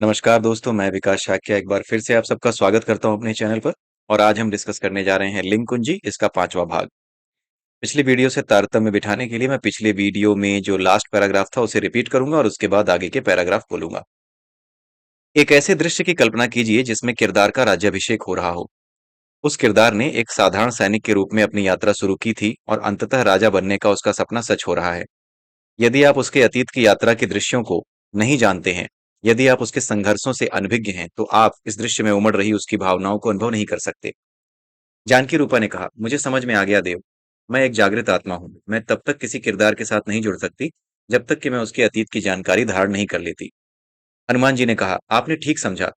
नमस्कार दोस्तों, मैं विकास शाक्य एक बार फिर से आप सबका स्वागत करता हूं अपने चैनल पर। और आज हम डिस्कस करने जा रहे हैं लिंग कुंजी, इसका पांचवा भाग। पिछली वीडियो से तारतम्य बिठाने के लिए मैं पिछले वीडियो में जो लास्ट पैराग्राफ था उसे रिपीट करूंगा और उसके बाद आगे के पैराग्राफ बोलूंगा। एक ऐसे दृश्य की कल्पना कीजिए जिसमें किरदार का राज्याभिषेक हो रहा हो। उस किरदार ने एक साधारण सैनिक के रूप में अपनी यात्रा शुरू की थी और अंततः राजा बनने का उसका सपना सच हो रहा है। यदि आप उसके अतीत की यात्रा के दृश्यों को नहीं जानते हैं, यदि आप उसके संघर्षों से अनभिज्ञ हैं, तो आप इस दृश्य में उमड़ रही उसकी भावनाओं को अनुभव नहीं कर सकते। जानकी रूपा ने कहा, मुझे समझ में आ गया देव। मैं एक जागृत आत्मा हूँ। मैं तब तक किसी किरदार के साथ नहीं जुड़ सकती जब तक कि मैं उसके अतीत की जानकारी धारण नहीं कर लेती। हनुमान जी ने कहा, आपने ठीक समझा।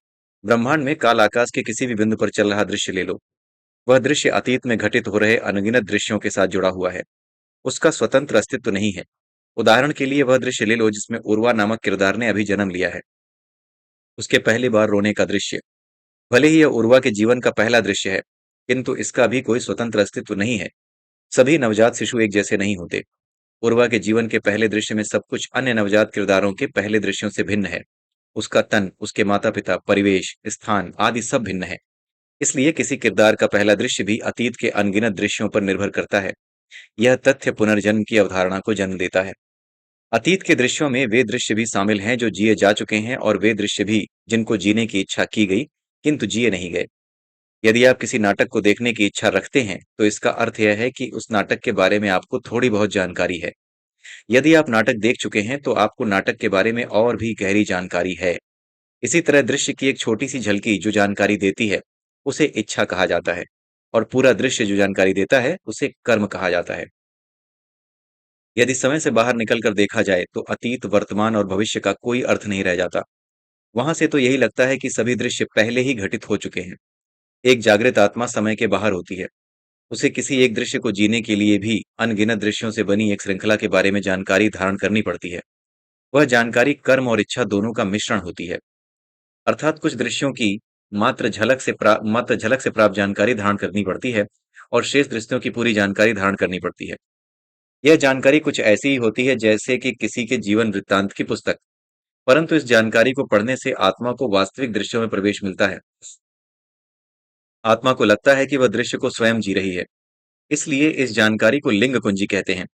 ब्रह्मांड में काल आकाश के किसी भी बिंदु पर चल रहा दृश्य ले लो। वह दृश्य अतीत में घटित हो रहे अनगिनत दृश्यों के साथ जुड़ा हुआ है। उसका स्वतंत्र अस्तित्व नहीं है। उदाहरण के लिए वह दृश्य ले लो जिसमें उर्वा नामक किरदार ने अभी जन्म लिया है। उसके पहली बार रोने का दृश्य। भले ही यह उर्वा के जीवन का पहला दृश्य है, किंतु इसका भी कोई स्वतंत्र अस्तित्व नहीं है। सभी नवजात शिशु एक जैसे नहीं होते। उर्वा के जीवन के पहले दृश्य में सब कुछ अन्य नवजात किरदारों के पहले दृश्यों से भिन्न है। उसका तन, उसके माता पिता, परिवेश, स्थान आदि सब भिन्न है। इसलिए किसी किरदार का पहला दृश्य भी अतीत के अनगिनत दृश्यों पर निर्भर करता है। यह तथ्य पुनर्जन्म की अवधारणा को जन्म देता है। अतीत के दृश्यों में वे दृश्य भी शामिल हैं जो जिए जा चुके हैं, और वे दृश्य भी जिनको जीने की इच्छा की गई किंतु जिए नहीं गए। यदि आप किसी नाटक को देखने की इच्छा रखते हैं, तो इसका अर्थ यह है कि उस नाटक के बारे में आपको थोड़ी बहुत जानकारी है। यदि आप नाटक देख चुके हैं, तो आपको नाटक के बारे में और भी गहरी जानकारी है। इसी तरह दृश्य की एक छोटी सी झलकी जो जानकारी देती है, उसे इच्छा कहा जाता है, और पूरा दृश्य जो जानकारी देता है, उसे कर्म कहा जाता है। यदि समय से बाहर निकलकर देखा जाए, तो अतीत, वर्तमान और भविष्य का कोई अर्थ नहीं रह जाता। वहां से तो यही लगता है कि सभी दृश्य पहले ही घटित हो चुके हैं। एक जागृत आत्मा समय के बाहर होती है। उसे किसी एक दृश्य को जीने के लिए भी अनगिनत दृश्यों से बनी एक श्रृंखला के बारे में जानकारी धारण करनी पड़ती है। वह जानकारी कर्म और इच्छा दोनों का मिश्रण होती है। अर्थात कुछ दृश्यों की मात्र झलक से प्राप्त जानकारी धारण करनी पड़ती है, और शेष दृश्यों की पूरी जानकारी धारण करनी पड़ती है। यह जानकारी कुछ ऐसी ही होती है जैसे कि किसी के जीवन वृत्तांत की पुस्तक। परंतु इस जानकारी को पढ़ने से आत्मा को वास्तविक दृश्यों में प्रवेश मिलता है। आत्मा को लगता है कि वह दृश्य को स्वयं जी रही है। इसलिए इस जानकारी को लिंग कुंजी कहते हैं।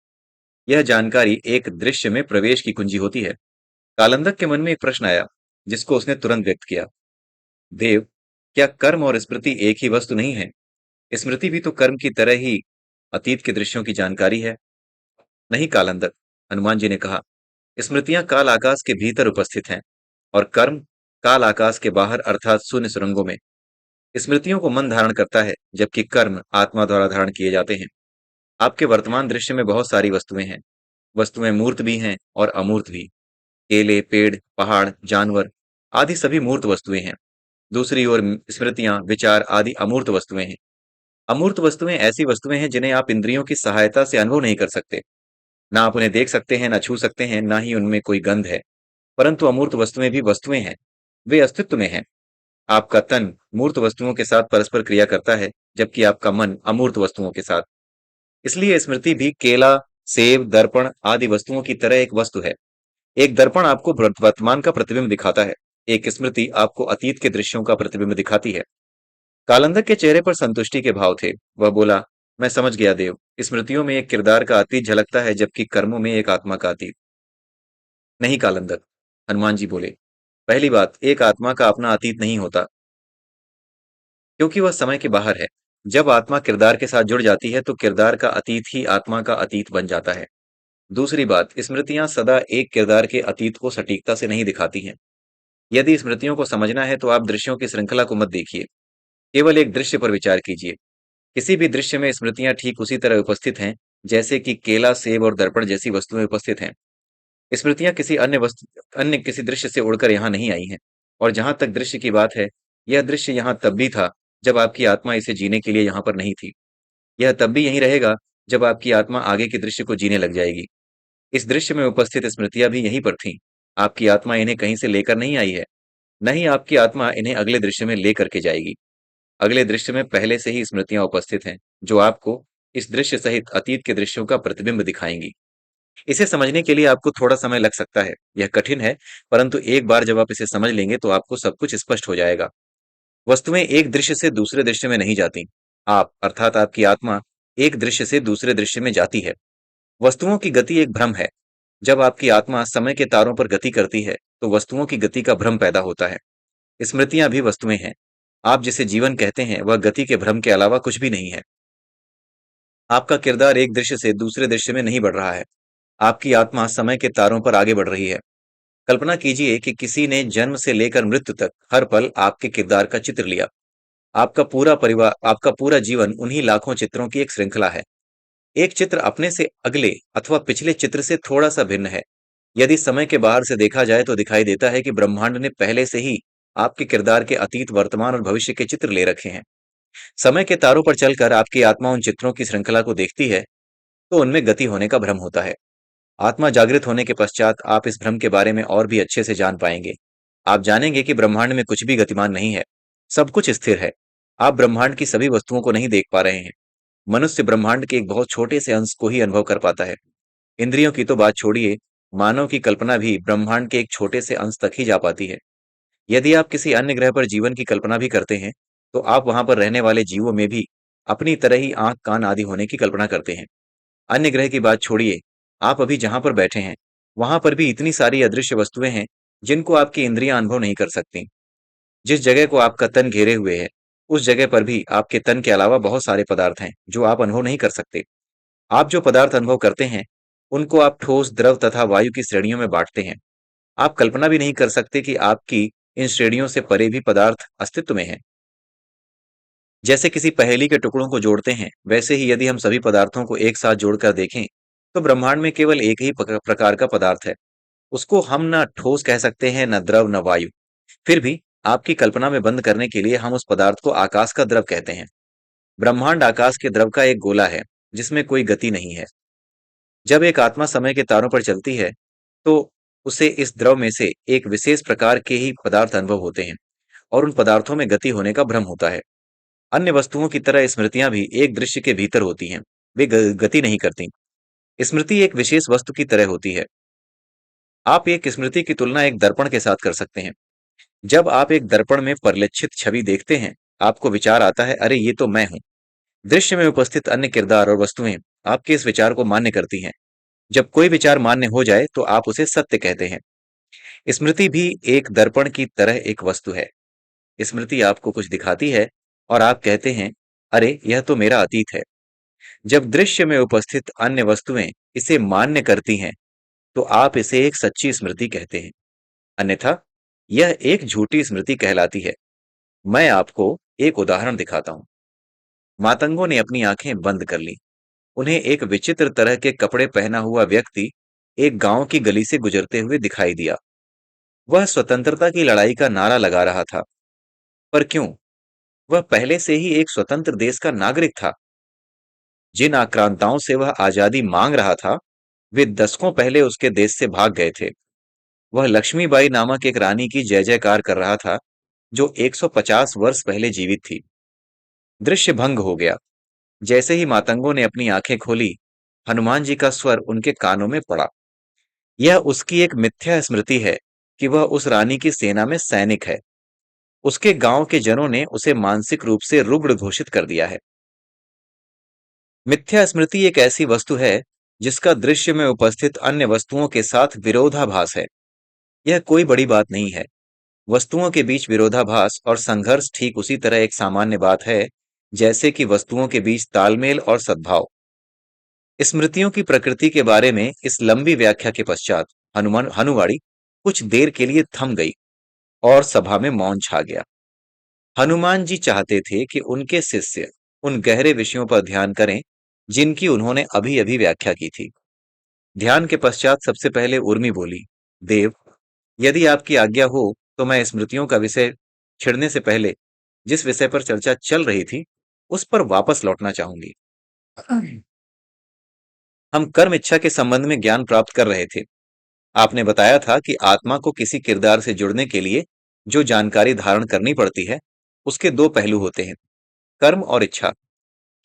यह जानकारी एक दृश्य में प्रवेश की कुंजी होती है। कालंदक के मन में एक प्रश्न आया, जिसको उसने तुरंत व्यक्त किया। देव, क्या कर्म और स्मृति एक ही वस्तु नहीं है? स्मृति भी तो कर्म की तरह ही अतीत के दृश्यों की जानकारी है। नहीं कालंदक, हनुमान जी ने कहा, स्मृतियां काल आकाश के भीतर उपस्थित हैं, और कर्म काल आकाश के बाहर अर्थात शून्य सुरंगों में। स्मृतियों को मन धारण करता है, जबकि कर्म आत्मा द्वारा धारण किए जाते हैं। आपके वर्तमान दृश्य में बहुत सारी वस्तुएं हैं। वस्तुएं मूर्त भी हैं और अमूर्त भी। केले, पेड़, पहाड़, जानवर आदि सभी मूर्त वस्तुएं हैं। दूसरी ओर स्मृतियां, विचार आदि अमूर्त वस्तुएं हैं। अमूर्त वस्तुएं ऐसी वस्तुएं हैं जिन्हें आप इंद्रियों की सहायता से अनुभव नहीं कर सकते। ना आप उन्हें देख सकते हैं, ना छू सकते हैं, ना ही उनमें कोई गंध है। परंतु अमूर्त वस्तुएं भी वस्तुएं हैं। वे अस्तित्व में हैं। आपका तन मूर्त वस्तुओं के साथ परस्पर क्रिया करता है, जबकि आपका मन अमूर्त वस्तुओं के साथ। इसलिए स्मृति भी केला, सेब, दर्पण आदि वस्तुओं की तरह एक वस्तु है। एक दर्पण आपको वर्तमान का प्रतिबिंब दिखाता है। एक स्मृति आपको अतीत के दृश्यों का प्रतिबिंब दिखाती है। कालंदक के चेहरे पर संतुष्टि के भाव थे। वह बोला, मैं समझ गया देव। स्मृतियों में एक किरदार का अतीत झलकता है, जबकि कर्मों में एक आत्मा का अतीत। नहीं कालंदक, हनुमान जी बोले, पहली बात, एक आत्मा का अपना अतीत नहीं होता, क्योंकि वह समय के बाहर है। जब आत्मा किरदार के साथ जुड़ जाती है, तो किरदार का अतीत ही आत्मा का अतीत बन जाता है। दूसरी बात, स्मृतियां सदा एक किरदार के अतीत को सटीकता से नहीं दिखाती हैं। यदि स्मृतियों को समझना है, तो आप दृश्यों की श्रृंखला को मत देखिए। केवल एक दृश्य पर विचार कीजिए। किसी भी दृश्य में स्मृतियां ठीक उसी तरह उपस्थित हैं, जैसे कि केला, सेब और दर्पण जैसी वस्तुएं उपस्थित हैं। स्मृतियां अन्य किसी दृश्य से उड़कर यहाँ नहीं आई हैं। और जहां तक दृश्य की बात है, यह दृश्य यहाँ तब भी था जब आपकी आत्मा इसे जीने के लिए यहाँ पर नहीं थी। यह तब भी यहीं रहेगा जब आपकी आत्मा आगे के दृश्य को जीने लग जाएगी। इस दृश्य में उपस्थित स्मृतियां भी यहीं पर थीं। आपकी आत्मा इन्हें कहीं से लेकर नहीं आई है। न ही आपकी आत्मा इन्हें अगले दृश्य में लेकर के जाएगी। अगले दृश्य में पहले से ही स्मृतियां उपस्थित हैं, जो आपको इस दृश्य सहित अतीत के दृश्यों का प्रतिबिंब दिखाएंगी। इसे समझने के लिए आपको थोड़ा समय लग सकता है, यह कठिन है, परंतु एक बार जब आप इसे समझ लेंगे तो आपको सब कुछ स्पष्ट हो जाएगा। वस्तुएं एक दृश्य से दूसरे दृश्य में नहीं जाती। आप अर्थात आपकी आत्मा एक दृश्य से दूसरे दृश्य में जाती है। वस्तुओं की गति एक भ्रम है। जब आपकी आत्मा समय के तारों पर गति करती है, तो वस्तुओं की गति का भ्रम पैदा होता है। स्मृतियां भी वस्तुएं हैं। आप जिसे जीवन कहते हैं, वह गति के भ्रम के अलावा कुछ भी नहीं है। आपका किरदार एक दृश्य से दूसरे दृश्य में नहीं बढ़ रहा है। आपकी आत्मा समय के तारों पर आगे बढ़ रही है। कल्पना कीजिए कि किसी ने जन्म से लेकर मृत्यु तक हर पल आपके किरदार का चित्र लिया। आपका पूरा जीवन उन्हीं लाखों चित्रों की एक श्रृंखला है। एक चित्र अपने से अगले अथवा पिछले चित्र से थोड़ा सा भिन्न है। यदि समय के बाहर से देखा जाए तो दिखाई देता है कि ब्रह्मांड ने पहले से ही आपके किरदार के अतीत, वर्तमान और भविष्य के चित्र ले रखे हैं। समय के तारों पर चलकर आपकी आत्मा उन चित्रों की श्रृंखला को देखती है, तो उनमें गति होने का भ्रम होता है। आत्मा जागृत होने के पश्चात आप इस भ्रम के बारे में और भी अच्छे से जान पाएंगे। आप जानेंगे कि ब्रह्मांड में कुछ भी गतिमान नहीं है, सब कुछ स्थिर है। आप ब्रह्मांड की सभी वस्तुओं को नहीं देख पा रहे हैं। मनुष्य ब्रह्मांड के एक बहुत छोटे से अंश को ही अनुभव कर पाता है। इंद्रियों की तो बात छोड़िए, मानव की कल्पना भी ब्रह्मांड के एक छोटे से अंश तक ही जा पाती है। यदि आप किसी अन्य ग्रह पर जीवन की कल्पना भी करते हैं, तो आप वहां पर रहने वाले जीवों में भी अपनी तरह ही आंख, कान आदि होने की कल्पना करते हैं। अन्य ग्रह की बात छोड़िए, आप अभी जहां पर बैठे हैं, वहां पर भी इतनी सारी अदृश्य वस्तुएं हैं, जिनको आपकी इंद्रियां अनुभव नहीं कर सकती। जिस जगह को आपका तन घेरे हुए है, उस जगह पर भी आपके तन के अलावा बहुत सारे पदार्थ हैं, जो आप अनुभव नहीं कर सकते। आप जो पदार्थ अनुभव करते हैं, उनको आप ठोस, द्रव तथा वायु की श्रेणियों में बांटते हैं। आप कल्पना भी नहीं कर सकते कि आपकी इन श्रेणियों से परे भी पदार्थ अस्तित्व में हैं। जैसे किसी पहेली के टुकड़ों को जोड़ते हैं, वैसे ही यदि हम सभी पदार्थों को एक साथ जोड़कर देखें, तो ब्रह्मांड में केवल एक ही प्रकार का पदार्थ है। उसको हम ना ठोस कह सकते हैं, न द्रव, न वायु। फिर भी आपकी कल्पना में बंद करने के लिए हम उस पदार्थ को आकाश का द्रव कहते हैं। ब्रह्मांड आकाश के द्रव का एक गोला है, जिसमें कोई गति नहीं है। जब एक आत्मा समय के तारों पर चलती है, तो उसे इस द्रव में से एक विशेष प्रकार के ही पदार्थ अनुभव होते हैं, और उन पदार्थों में गति होने का भ्रम होता है। अन्य वस्तुओं की तरह स्मृतियां भी एक दृश्य के भीतर होती हैं। वे गति नहीं करती। स्मृति एक विशेष वस्तु की तरह होती है। आप एक स्मृति की तुलना एक दर्पण के साथ कर सकते हैं। जब आप एक दर्पण में परिलक्षित छवि देखते हैं, आपको विचार आता है, अरे ये तो मैं हूं। दृश्य में उपस्थित अन्य किरदार और वस्तुएं आपके इस विचार को मान्य करती हैं। जब कोई विचार मान्य हो जाए तो आप उसे सत्य कहते हैं। स्मृति भी एक दर्पण की तरह एक वस्तु है। स्मृति आपको कुछ दिखाती है और आप कहते हैं, अरे यह तो मेरा अतीत है। जब दृश्य में उपस्थित अन्य वस्तुएं इसे मान्य करती हैं, तो आप इसे एक सच्ची स्मृति कहते हैं। अन्यथा यह एक झूठी स्मृति कहलाती है। मैं आपको एक उदाहरण दिखाता हूं। मातंगों ने अपनी आंखें बंद कर ली। उन्हें एक विचित्र तरह के कपड़े पहना हुआ व्यक्ति एक गांव की गली से गुजरते हुए दिखाई दिया। वह स्वतंत्रता की लड़ाई का नारा लगा रहा था। पर क्यों? वह पहले से ही एक स्वतंत्र देश का नागरिक था। जिन आक्रांताओं से वह आजादी मांग रहा था, वे दशकों पहले उसके देश से भाग गए थे। वह लक्ष्मीबाई नामक एक रानी की जय जयकार कर रहा था, जो 150 वर्ष पहले जीवित थी। दृश्य भंग हो गया। जैसे ही मातंगों ने अपनी आंखें खोली, हनुमान जी का स्वर उनके कानों में पड़ा। यह उसकी एक मिथ्या स्मृति है कि वह उस रानी की सेना में सैनिक है। उसके गांव के जनों ने उसे मानसिक रूप से रुग्ण घोषित कर दिया है। मिथ्या स्मृति एक ऐसी वस्तु है जिसका दृश्य में उपस्थित अन्य वस्तुओं के साथ विरोधाभास है। यह कोई बड़ी बात नहीं है। वस्तुओं के बीच विरोधाभास और संघर्ष ठीक उसी तरह एक सामान्य बात है, जैसे कि वस्तुओं के बीच तालमेल और सद्भाव। स्मृतियों की प्रकृति के बारे में इस लंबी व्याख्या के पश्चात हनुवाड़ी कुछ देर के लिए थम गई और सभा में मौन छा गया। हनुमान जी चाहते थे कि उनके शिष्य उन गहरे विषयों पर ध्यान करें जिनकी उन्होंने अभी अभी व्याख्या की थी। ध्यान के पश्चात सबसे पहले उर्मी बोली, देव, यदि आपकी आज्ञा हो तो मैं स्मृतियों का विषय छिड़ने से पहले जिस विषय पर चर्चा चल रही थी, उस पर वापस लौटना चाहूंगी। हम कर्म इच्छा के संबंध में ज्ञान प्राप्त कर रहे थे। आपने बताया था कि आत्मा को किसी किरदार से जुड़ने के लिए जो जानकारी धारण करनी पड़ती है, उसके दो पहलू होते हैं, कर्म और इच्छा।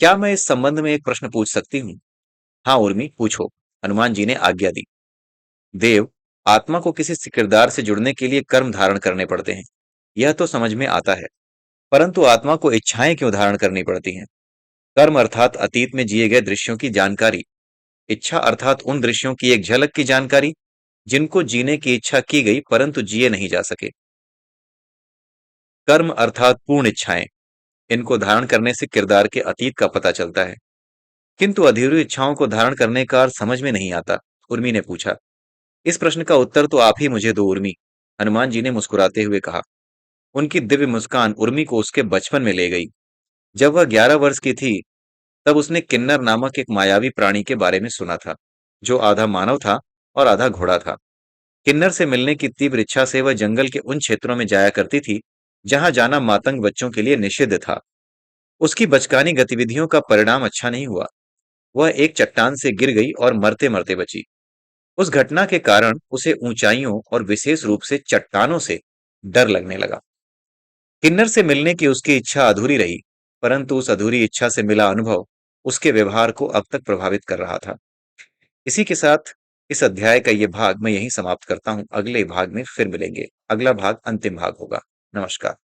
क्या मैं इस संबंध में एक प्रश्न पूछ सकती हूँ? हाँ उर्मी, पूछो। हनुमान जी ने आज्ञा दी। देव, आत्मा को किसी किरदार से जुड़ने के लिए कर्म धारण करने पड़ते हैं, यह तो समझ में आता है। परंतु आत्मा को इच्छाएं क्यों धारण करनी पड़ती हैं? कर्म अर्थात अतीत में जिए गए दृश्यों की जानकारी, इच्छा अर्थात उन दृश्यों की एक झलक की जानकारी जिनको जीने की इच्छा की गई परंतु जिए नहीं जा सके। कर्म अर्थात पूर्ण इच्छाएं, इनको धारण करने से किरदार के अतीत का पता चलता है। किंतु अधूरी इच्छाओं को धारण करने का अर्थ समझ में नहीं आता, उर्मी ने पूछा। इस प्रश्न का उत्तर तो आप ही मुझे दो उर्मी, हनुमान जी ने मुस्कुराते हुए कहा। उनकी दिव्य मुस्कान उर्मी को उसके बचपन में ले गई। जब वह 11 वर्ष की थी, तब उसने किन्नर नामक एक मायावी प्राणी के बारे में सुना था, जो आधा मानव था और आधा घोड़ा था। किन्नर से मिलने की तीव्र इच्छा से वह जंगल के उन क्षेत्रों में जाया करती थी जहां जाना मातंग बच्चों के लिए निषिद्ध था। उसकी बचकानी गतिविधियों का परिणाम अच्छा नहीं हुआ। वह एक चट्टान से गिर गई और मरते मरते बची। उस घटना के कारण उसे ऊंचाइयों और विशेष रूप से चट्टानों से डर लगने लगा। किन्नर से मिलने की उसकी इच्छा अधूरी रही, परंतु उस अधूरी इच्छा से मिला अनुभव उसके व्यवहार को अब तक प्रभावित कर रहा था। इसी के साथ इस अध्याय का ये भाग मैं यहीं समाप्त करता हूं। अगले भाग में फिर मिलेंगे। अगला भाग अंतिम भाग होगा। नमस्कार।